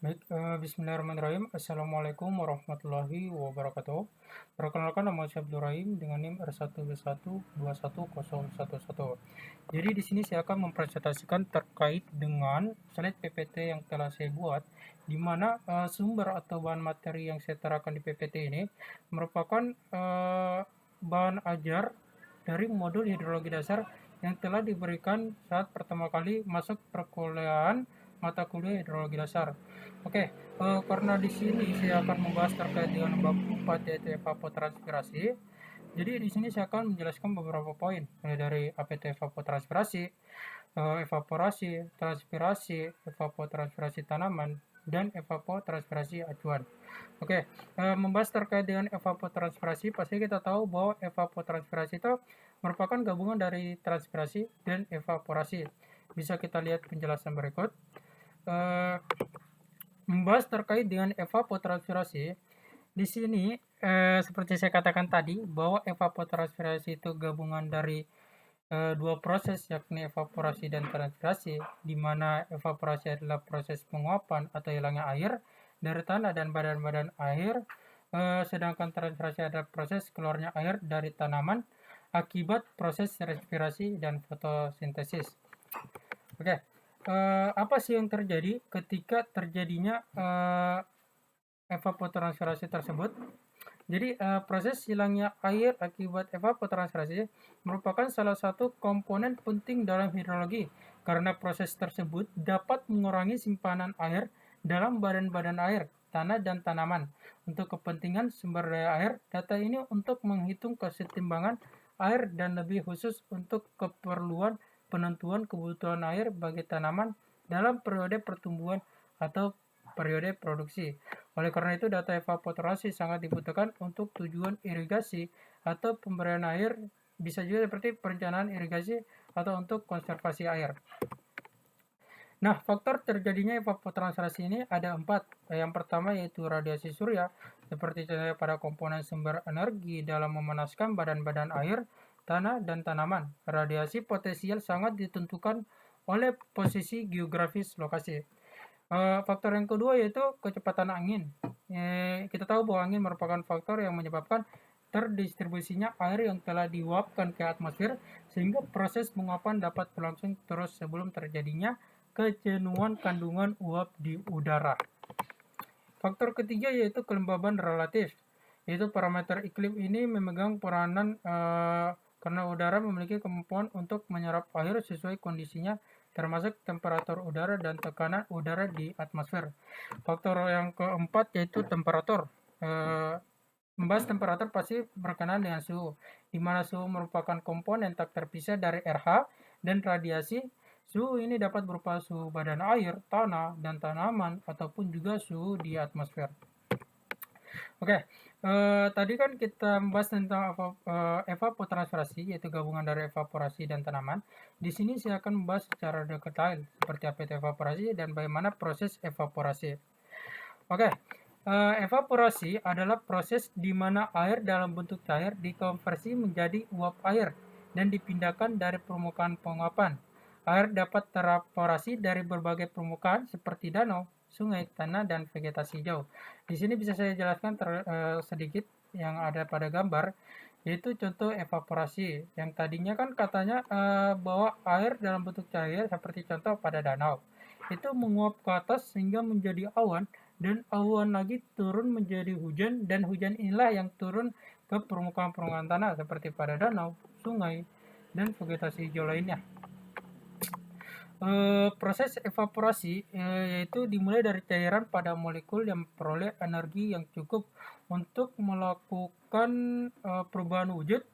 Baik, bismillahirrahmanirrahim. Assalamualaikum warahmatullahi wabarakatuh. Perkenalkan, nama saya Abdul Rahim dengan NIM R1B1210111. Jadi di sini saya akan mempresentasikan terkait dengan slide PPT yang telah saya buat, di mana sumber atau bahan materi yang saya terapkan di PPT ini merupakan bahan ajar dari modul hidrologi dasar yang telah diberikan saat pertama kali masuk perkuliahan mata kuliah hidrologi dasar. Oke, karena di sini saya akan membahas terkait dengan bab 4 yaitu evapotranspirasi. Jadi di sini saya akan menjelaskan beberapa poin, mulai dari apa itu evapotranspirasi, evaporasi, transpirasi, evapotranspirasi tanaman, dan evapotranspirasi acuan. Oke, membahas terkait dengan evapotranspirasi, pasti kita tahu bahwa evapotranspirasi itu merupakan gabungan dari transpirasi dan evaporasi. Bisa kita lihat penjelasan berikut. Eh, Membahas terkait dengan evapotranspirasi, di sini seperti saya katakan tadi bahwa evapotranspirasi itu gabungan dari dua proses, yakni evaporasi dan transpirasi, di mana evaporasi adalah proses penguapan atau hilangnya air dari tanah dan badan-badan air, sedangkan transpirasi adalah proses keluarnya air dari tanaman akibat proses respirasi dan fotosintesis. Oke, apa sih yang terjadi ketika terjadinya evapotranspirasi tersebut? Jadi, proses hilangnya air akibat evapotranspirasi merupakan salah satu komponen penting dalam hidrologi, karena proses tersebut dapat mengurangi simpanan air dalam badan-badan air, tanah, dan tanaman. Untuk kepentingan sumber daya air, data ini untuk menghitung kesetimbangan air dan lebih khusus untuk keperluan penentuan kebutuhan air bagi tanaman dalam periode pertumbuhan atau periode produksi. Oleh karena itu, data evaporasi sangat dibutuhkan untuk tujuan irigasi atau pemberian air, bisa juga seperti perencanaan irigasi atau untuk konservasi air. Nah, faktor terjadinya evapotranspirasi ini ada 4. Yang pertama yaitu radiasi surya, seperti contohnya pada komponen sumber energi dalam memanaskan badan-badan air, tanah, dan tanaman. Radiasi potensial sangat ditentukan oleh posisi geografis lokasi. Faktor yang kedua yaitu kecepatan angin. Kita tahu bahwa angin merupakan faktor yang menyebabkan terdistribusinya air yang telah diuapkan ke atmosfer, sehingga proses penguapan dapat berlangsung terus sebelum terjadinya kejenuhan kandungan uap di udara. Faktor ketiga yaitu kelembaban relatif, yaitu parameter iklim ini memegang peranan karena udara memiliki kemampuan untuk menyerap air sesuai kondisinya, termasuk temperatur udara dan tekanan udara di atmosfer. Faktor yang keempat yaitu temperatur. Membahas temperatur pasti berkenaan dengan suhu, di mana suhu merupakan komponen tak terpisah dari RH dan radiasi. Suhu ini dapat berupa suhu badan air, tanah, dan tanaman, ataupun juga suhu di atmosfer. Oke, tadi kan kita membahas tentang evapotranspirasi, yaitu gabungan dari evaporasi dan tanaman. Di sini saya akan membahas secara detail seperti apa itu evaporasi dan bagaimana proses evaporasi. Oke, evaporasi adalah proses di mana air dalam bentuk cair dikonversi menjadi uap air dan dipindahkan dari permukaan penguapan. Air dapat terevaporasi dari berbagai permukaan seperti danau, sungai, tanah, dan vegetasi hijau. Di sini bisa saya jelaskan sedikit yang ada pada gambar, yaitu contoh evaporasi. Yang tadinya kan katanya bahwa air dalam bentuk cair seperti contoh pada danau itu menguap ke atas sehingga menjadi awan, dan awan lagi turun menjadi hujan, dan hujan inilah yang turun ke permukaan-permukaan tanah seperti pada danau, sungai, dan vegetasi hijau lainnya. Proses evaporasi yaitu dimulai dari cairan pada molekul yang memperoleh energi yang cukup untuk melakukan perubahan wujud.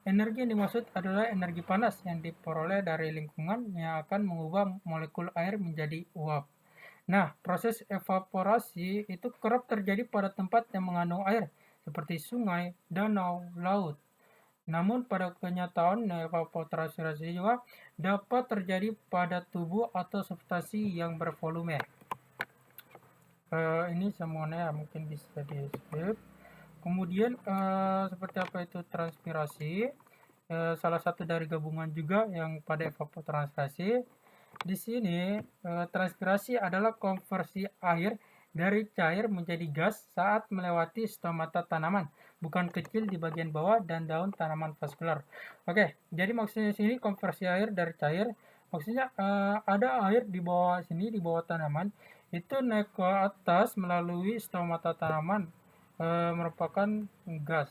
Energi yang dimaksud adalah energi panas yang diperoleh dari lingkungan yang akan mengubah molekul air menjadi uap. Nah, proses evaporasi itu kerap terjadi pada tempat yang mengandung air, seperti sungai, danau, laut. Namun pada kenyataan, evapotranspirasi juga dapat terjadi pada tubuh atau substansi yang bervolume. Ini semuanya mungkin bisa di skip. Kemudian seperti apa itu transpirasi? Salah satu dari gabungan juga yang pada evapotranspirasi. Di sini transpirasi adalah konversi air dari cair menjadi gas saat melewati stomata tanaman, bukan kecil di bagian bawah dan daun tanaman vaskular. Oke, jadi maksudnya sini konversi air dari cair, maksudnya ada air di bawah sini, di bawah tanaman, itu naik ke atas melalui stomata tanaman, merupakan gas.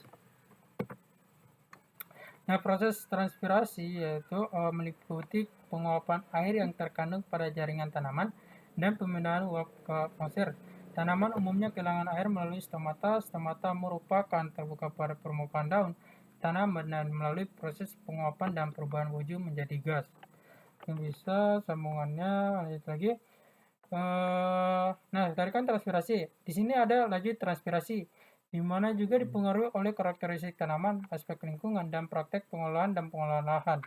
Nah, proses transpirasi yaitu meliputi penguapan air yang terkandung pada jaringan tanaman dan pemindahan uap ke atmosfer. Tanaman umumnya kehilangan air melalui stomata. Stomata merupakan terbuka pada permukaan daun tanaman dan melalui proses penguapan dan perubahan wujud menjadi gas. Yang bisa sambungannya lanjut lagi. Nah, tadi kan transpirasi. Di sini ada lagi transpirasi, di mana juga dipengaruhi oleh karakteristik tanaman, aspek lingkungan, dan praktek pengolahan dan pengolahan lahan.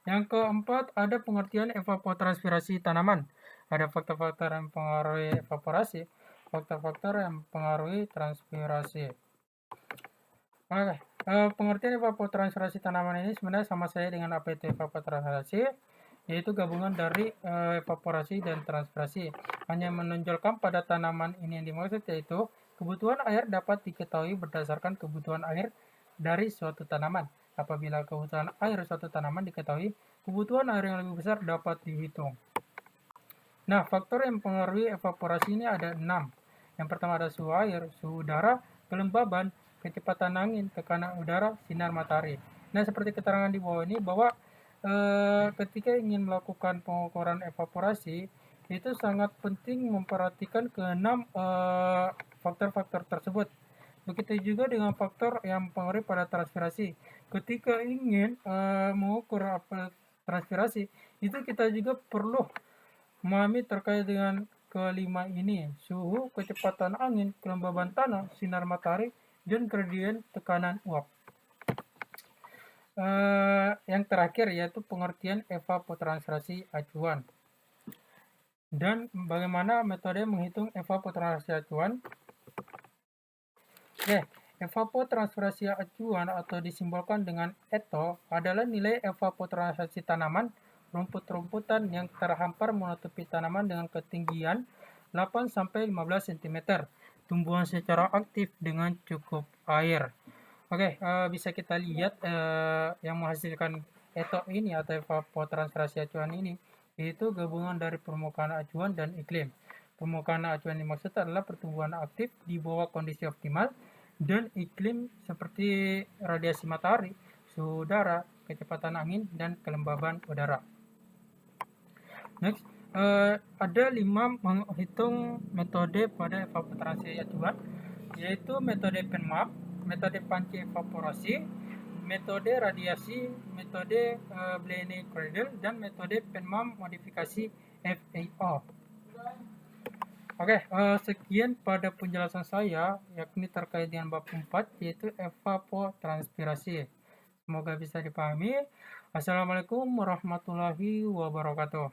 Yang keempat, ada pengertian evapotranspirasi tanaman. Ada faktor-faktor yang mempengaruhi evaporasi, faktor-faktor yang mempengaruhi transpirasi. Oke, pengertian evapotranspirasi tanaman ini sebenarnya sama saja dengan apa itu evapotranspirasi, yaitu gabungan dari evaporasi dan transpirasi. Hanya menonjolkan pada tanaman ini yang dimaksud, yaitu kebutuhan air dapat diketahui berdasarkan kebutuhan air dari suatu tanaman. Apabila kebutuhan air suatu tanaman diketahui, kebutuhan air yang lebih besar dapat dihitung. Nah, faktor yang mempengaruhi evaporasi ini ada 6. Yang pertama ada suhu air, suhu udara, kelembaban, kecepatan angin, tekanan udara, sinar matahari. Nah, seperti keterangan di bawah ini bahwa ketika ingin melakukan pengukuran evaporasi, itu sangat penting memperhatikan keenam faktor-faktor tersebut. Begitu juga dengan faktor yang mempengaruhi pada transpirasi. Ketika ingin mengukur transpirasi, itu kita juga perlu memahami terkait dengan kelima ini: suhu, kecepatan angin, kelembaban tanah, sinar matahari, dan gradien tekanan uap. Yang terakhir yaitu pengertian evapotranspirasi acuan. Dan bagaimana metode menghitung evapotranspirasi acuan? Oke, evapotranspirasi acuan atau disimbolkan dengan ETO adalah nilai evapotranspirasi tanaman rumput-rumputan yang terhampar menutupi tanaman dengan ketinggian 8-15 cm, tumbuhan secara aktif dengan cukup air. Oke, bisa kita lihat yang menghasilkan ETO ini atau evapotranspirasi acuan ini, yaitu gabungan dari permukaan acuan dan iklim. Permukaan acuan dimaksud adalah pertumbuhan aktif di bawah kondisi optimal, dan iklim seperti radiasi matahari, suhu udara, kecepatan angin, dan kelembaban udara. Next, ada 5 menghitung metode pada evapotranspirasi acuan, yaitu metode PENMAP, metode panci evaporasi, metode radiasi, metode Blaney Cradle, dan metode PENMAP modifikasi FAO. Oke, sekian pada penjelasan saya, yakni terkait dengan bab 4, yaitu evapotranspirasi. Semoga bisa dipahami. Assalamualaikum warahmatullahi wabarakatuh.